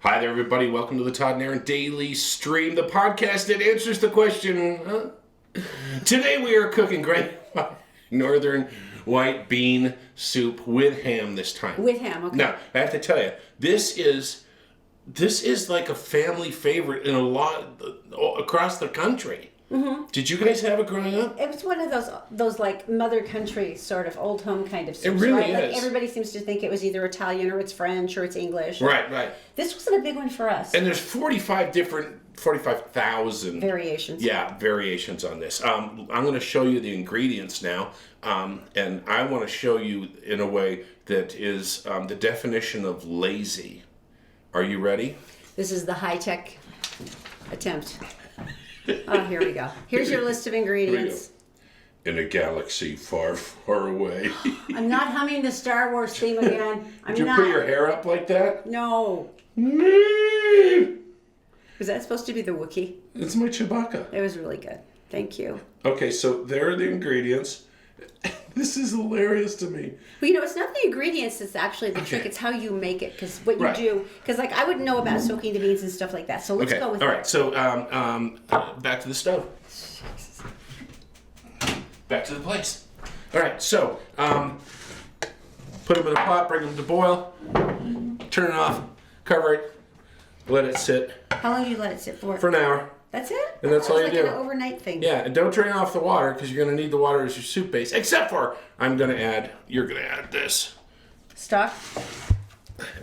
Hi there, everybody. Welcome to the Todd and Erin Daily Stream, the podcast that answers the question. Today we are cooking great northern white bean soup with ham this time. With ham, okay. Now, I have to tell you, this is like a family favorite in a lot across the country. Mm-hmm. Did you guys have it growing up? It was one of those like mother country sort of old home kind of soups. It really right? is. Like everybody seems to think it was either Italian or it's French or it's English. Right. This wasn't a big one for us. And there's 45,000 variations. Yeah, variations on this. I'm going to show you the ingredients now, and I want to show you in a way that is the definition of lazy. Are you ready? This is the high-tech attempt. Oh, here we go. Here's your list of ingredients. In a galaxy far, far away. I'm not humming the Star Wars theme again. Did you put your hair up like that? No. Was that supposed to be the Wookiee? It's my Chewbacca. It was really good. Thank you. Okay, so there are the ingredients. This is hilarious to me. Well, it's not the ingredients that's actually the trick. It's how you make it. Because what you do, because like I wouldn't know about soaking the beans and stuff like that. So let's go with that. All right, so back to the stove. Back to the place. All right, so put them in a pot, bring them to boil, turn it off, cover it, let it sit. How long do you let it sit for? For an hour. That's it? And that's all you do. It's like an overnight thing. Yeah, and don't drain off the water because you're going to need the water as your soup base. Except for, you're going to add this. Stock?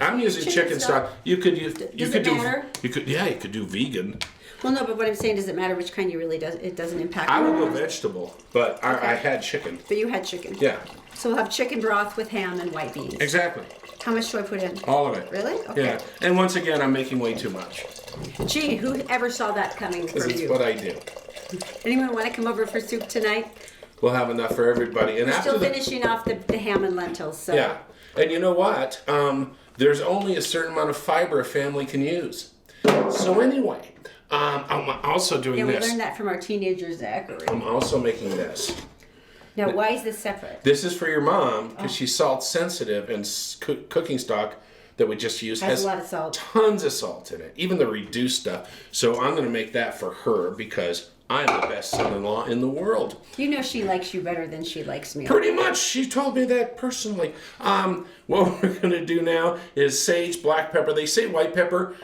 I'm using chicken stock. You could use. Does it matter? You could do vegan. Well, no, but what I'm saying, does it matter which kind you really does? It doesn't impact. I would go vegetable, but I had chicken. But you had chicken. Yeah. So we'll have chicken broth with ham and white beans. Exactly. How much do I put in? All of it. Really? Okay. Yeah. And once again, I'm making way too much. Gee, who ever saw that coming from you? This is what I do. Anyone want to come over for soup tonight? We'll have enough for everybody. And We're after still finishing off the ham and lentils. So. Yeah. And you know what? There's only a certain amount of fiber a family can use. So anyway, I'm also doing this. Yeah, we learned that from our teenager, Zachary. I'm also making this. Now, why is this separate? This is for your mom because she's salt sensitive, and cooking stock that we just used has a lot of salt. Tons of salt in it, even the reduced stuff. So I'm going to make that for her because I'm the best son-in-law in the world. You know she likes you better than she likes me. Pretty much. She told me that personally. What we're going to do now is sage, black pepper. They say white pepper,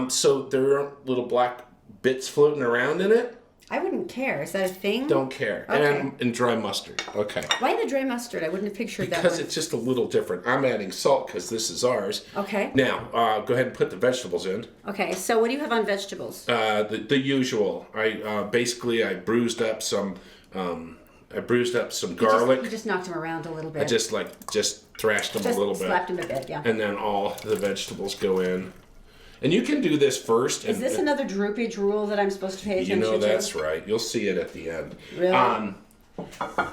so there aren't little black bits floating around in it. I wouldn't care. Is that a thing? Don't care. Okay. And dry mustard. Okay. Why the dry mustard? I wouldn't have pictured that. Because it's just a little different. I'm adding salt because this is ours. Okay. Now, go ahead and put the vegetables in. Okay. So what do you have on vegetables? The usual. I bruised up some. Garlic. You just knocked them around a little bit. I just thrashed them a little bit. Slapped them a bit, yeah. And then all the vegetables go in. And you can do this first. Is this another droopage rule that I'm supposed to pay attention to? That's right. You'll see it at the end. Really?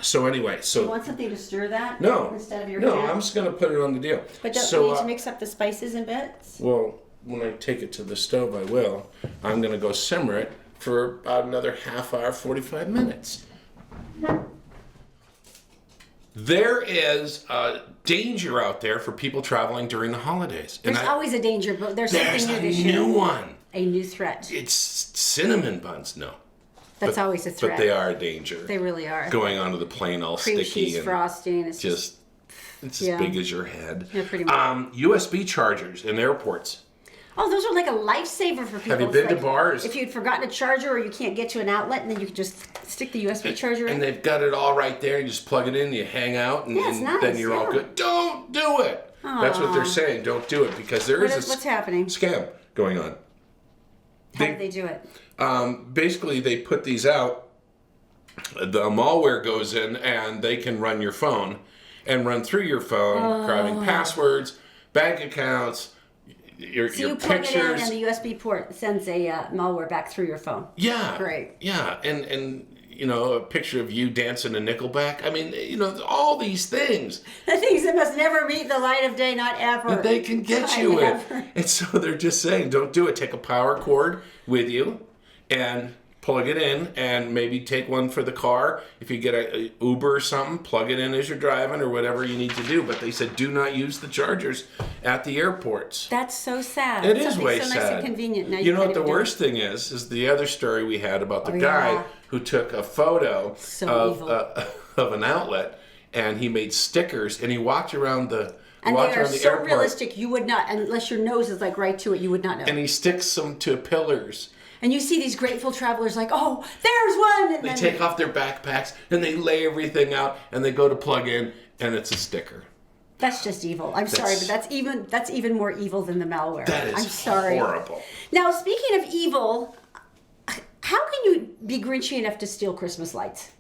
So anyway, you want something to stir that? No. Instead of your No, hand? I'm just going to put it on the deal. But don't you need to mix up the spices in bits? Well, when I take it to the stove, I will. I'm going to go simmer it for about another half hour, 45 minutes. There is a danger out there for people traveling during the holidays. There's always a danger, but there's something new this year. There's a new one. A new threat. It's cinnamon buns. No. That's always a threat. But they are a danger. They really are. Going onto the plane all Cream sticky cheese and frosting. it's as big as your head. Yeah, pretty much. USB chargers in airports. Oh, those are like a lifesaver for people. Have you been to bars? If you'd forgotten a charger or you can't get to an outlet, and then you can just stick the USB charger in. And they've got it all right there. You just plug it in, you hang out, and, nice, then you're all good. Don't do it. Aww. That's what they're saying. Don't do it because What's happening? Scam going on. How do they do it? Basically, they put these out. The malware goes in, and they can run your phone and run through your phone, grabbing passwords, bank accounts, your you pictures. plug it in, and the USB port sends a malware back through your phone. Yeah. Great. Yeah, and a picture of you dancing to Nickelback. I mean, all these things. The things that must never meet the light of day, not ever. That they can get you with. And so they're just saying, don't do it. Take a power cord with you and plug it in, and maybe take one for the car. If you get a Uber or something, plug it in as you're driving or whatever you need to do. But they said do not use the chargers at the airports. That's so sad. It is way so sad. nice and convenient. Now You know what the worst thing is the other story we had about the guy who took a photo of an outlet, and he made stickers, and he walked around the And they are so airport, realistic, you would not, unless your nose is like right to it, you would not know. and he sticks them to pillars. And you see these grateful travelers like, oh, there's one. And They then take off their backpacks, and they lay everything out, and they go to plug in, and it's a sticker. that's just evil. I'm sorry, but that's even more evil than the malware. That is I'm sorry. horrible. Now, speaking of evil, how can you be Grinchy enough to steal Christmas lights?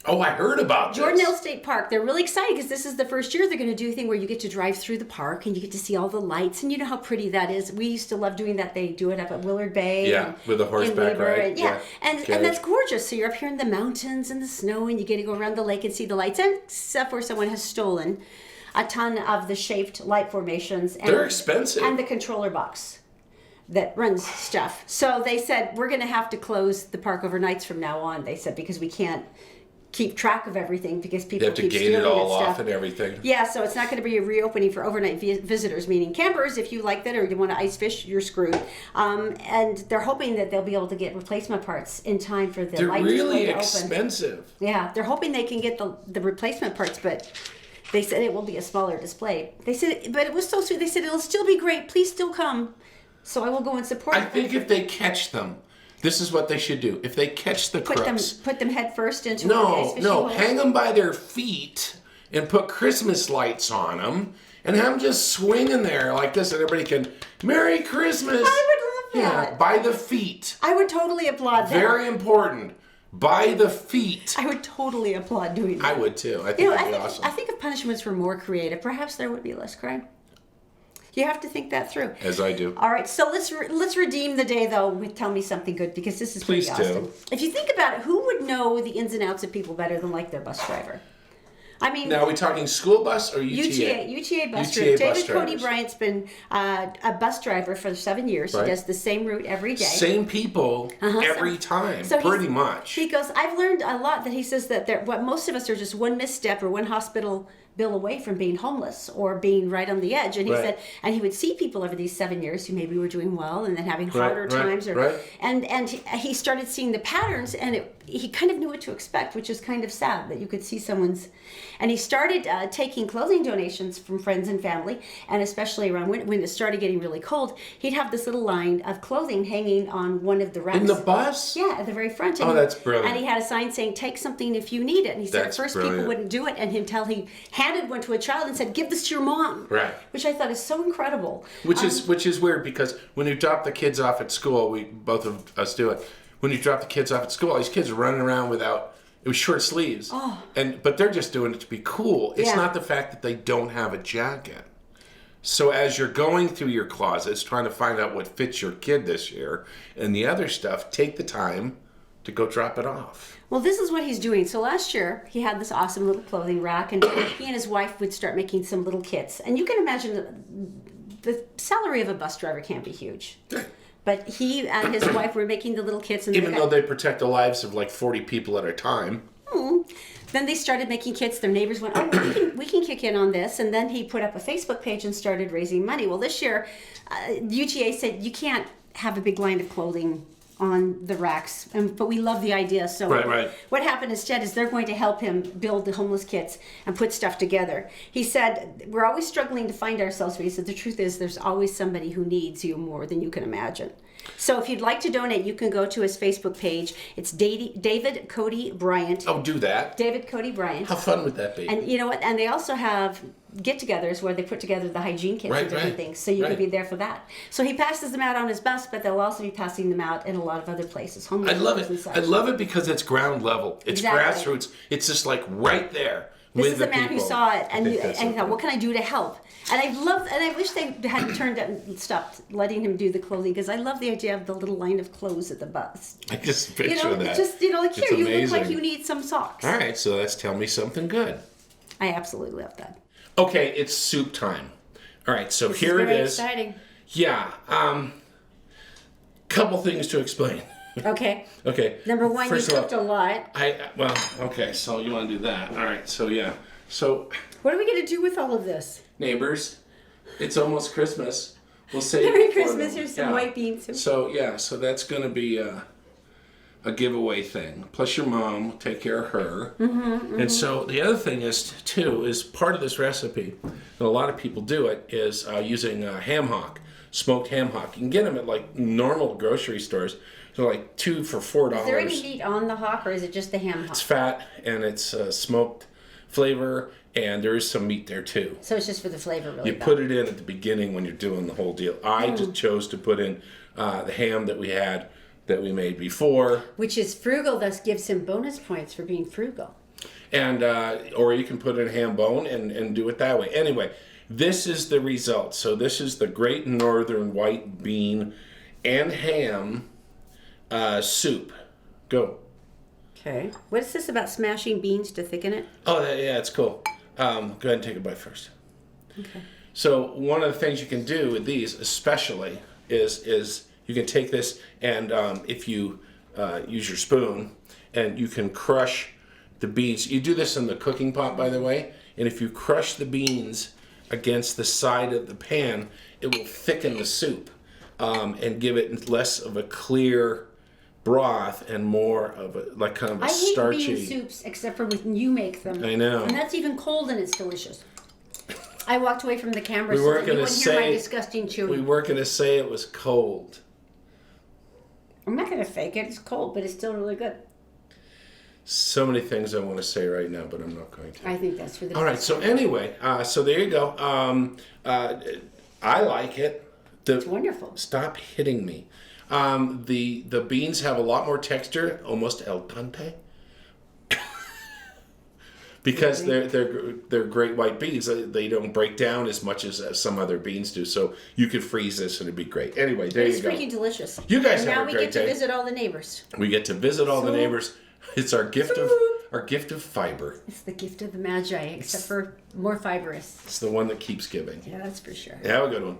Oh, I heard about this. Jordanelle State Park, they're really excited because this is the first year they're going to do a thing where you get to drive through the park and you get to see all the lights, and you know how pretty that is. We used to love doing that. They do it up at Willard Bay. Yeah, with a horseback ride. And that's gorgeous. So you're up here in the mountains and the snow, and you get to go around the lake and see the lights, and except for someone has stolen a ton of the shaped light formations. And, They're expensive. And the controller box that runs stuff. So they said, we're going to have to close the park overnights from now on, they said, because we can't keep track of everything because people They have to keep gate stealing it all stuff. off and everything. Yeah, so it's not going to be a reopening for overnight visitors, meaning campers. If you like that or you want to ice fish, you're screwed. And they're hoping that they'll be able to get replacement parts in time for the They're light really display to open. expensive. Yeah, they're hoping they can get the replacement parts, but they said it will be a smaller display. They said, but it was so sweet. They said, it'll still be great. Please still come. So I will go and support I them. think if they catch them, this is what they should do. If they catch the crooks, Put them head first into one of the ice fishing holes. hang them by their feet and put Christmas lights on them and have them just swinging there like this, and everybody can Merry Christmas. I would love that. Yeah, by the feet. I would totally applaud that. Very important. By the feet. I would totally applaud doing that. I would too. I think that'd be awesome. I think if punishments were more creative, perhaps there would be less crime. You have to think that through. As I do. All right, so let's redeem the day though with tell me something good, because this is pretty Please awesome. do. If you think about it, who would know the ins and outs of people better than like their bus driver? I mean, Now, are we talking school bus or UTA? UTA bus UTA driver. bus David Cody drivers. Bryant's been a bus driver for 7 years. Right. He does the same route every day. Same people every time, So pretty he's- much. He goes, I've learned a lot that he says that what most of us are just one misstep or one hospital bill away from being homeless or being right on the edge. And he Right. said, and he would see people over these 7 years who maybe were doing well and then having harder times. And he started seeing the patterns, and he kind of knew what to expect, which is kind of sad that you could see someone's. And he started taking clothing donations from friends and family, and especially around when it started getting really cold, he'd have this little line of clothing hanging on one of the racks. In the bus? Yeah, at the very front. Oh, that's brilliant. And he had a sign saying, take something if you need it. And he said That's at first brilliant. people wouldn't do it, and until he handed one to a child and said, give this to your mom. Right. Which I thought is so incredible. Which is weird, because when you drop the kids off at school, we both of us do it. When you drop the kids off at school, these kids are running around without short sleeves. Oh. But they're just doing it to be cool. It's Yeah. not the fact that they don't have a jacket. So as you're going through your closets trying to find out what fits your kid this year and the other stuff, take the time to go drop it off. Well, this is what he's doing. So last year, he had this awesome little clothing rack, and he and his wife would start making some little kits. And you can imagine the salary of a bus driver can't be huge. But he and his wife were making the little kits. And Even though they protect the lives of like 40 people at a time. Then they started making kits. Their neighbors went, oh, we can kick in on this. And then he put up a Facebook page and started raising money. Well, this year, UTA said, you can't have a big line of clothing on the racks, but we love the idea. So Right. what happened instead is they're going to help him build the homeless kits and put stuff together. He said, we're always struggling to find ourselves, but he said, the truth is there's always somebody who needs you more than you can imagine. So if you'd like to donate, you can go to his Facebook page. It's David Cody Bryant. Oh, do that. David Cody Bryant. How fun would that be? And you know what? And they also have get-togethers where they put together the hygiene kits and different things. So you can be there for that. So he passes them out on his bus, but they'll also be passing them out in a lot of other places. I love homeless and it. such. I love it because it's ground level. It's Exactly. grassroots. It's just like right there This with is the a man people. who saw it and I think he that's so thought, cool. what can I do to help? And I wish they hadn't turned out and stopped letting him do the clothing, because I love the idea of the little line of clothes at the bus. I just picture You know, that. it's just, like, It's here, you look like amazing. you need some socks. All right, so that's Tell Me Something Good. I absolutely love that. Okay, it's soup time. All right, so This here is it very is. exciting. Yeah, couple things to explain. Okay. Okay. Number one, you First of all, cooked a lot. Okay, so you want to do that. All right, so yeah. So, What are we going to do with all of this? neighbors, it's almost Christmas. We'll say Merry Christmas. Here's some white beans. So that's going to be a giveaway thing. Plus your mom will take care of her. And so the other thing is part of this recipe, and a lot of people do it, is using ham hock, smoked ham hock. You can get them at like normal grocery stores. So like 2 for $4. Is there any meat on the hock, or is it just the ham hock? It's fat and it's smoked flavor, and there is some meat there too. So it's just for the flavor, really. You put it in at the beginning when you're doing the whole deal. I just chose to put in the ham that we made before. Which is frugal, thus gives him bonus points for being frugal. And or you can put in a ham bone and do it that way. Anyway, this is the result. So this is the Great Northern White Bean and Ham soup. Go. Okay. What is this about smashing beans to thicken it? Oh, yeah, it's cool. Go ahead and take a bite first. Okay. So one of the things you can do with these especially is you can take this and if you use your spoon and you can crush the beans. You do this in the cooking pot, by the way, and if you crush the beans against the side of the pan, it will thicken the soup and give it less of a clear broth and more of a kind of a starchy. I hate bean soups except for when you make them. I know. And that's even cold and it's delicious. I walked away from the camera We so weren't that you gonna wouldn't hear my say- disgusting chewing. We weren't going to say it was cold. I'm not going to fake it. It's cold, but it's still really good. So many things I want to say right now, but I'm not going to. I think that's for the All right, so anyway, so there you go. I like it. It's wonderful. Stop hitting me. The beans have a lot more texture, almost al dente. Because they're great white beans. They don't break down as much as some other beans do. So you could freeze this and it'd be great. Anyway, there you go. It's freaking delicious. You guys and have a now we great get to day. visit all the neighbors. We get to visit all the neighbors. It's our gift of fiber. It's the gift of the Magi, except for more fibrous. It's the one that keeps giving. Yeah, that's for sure. Have a good one.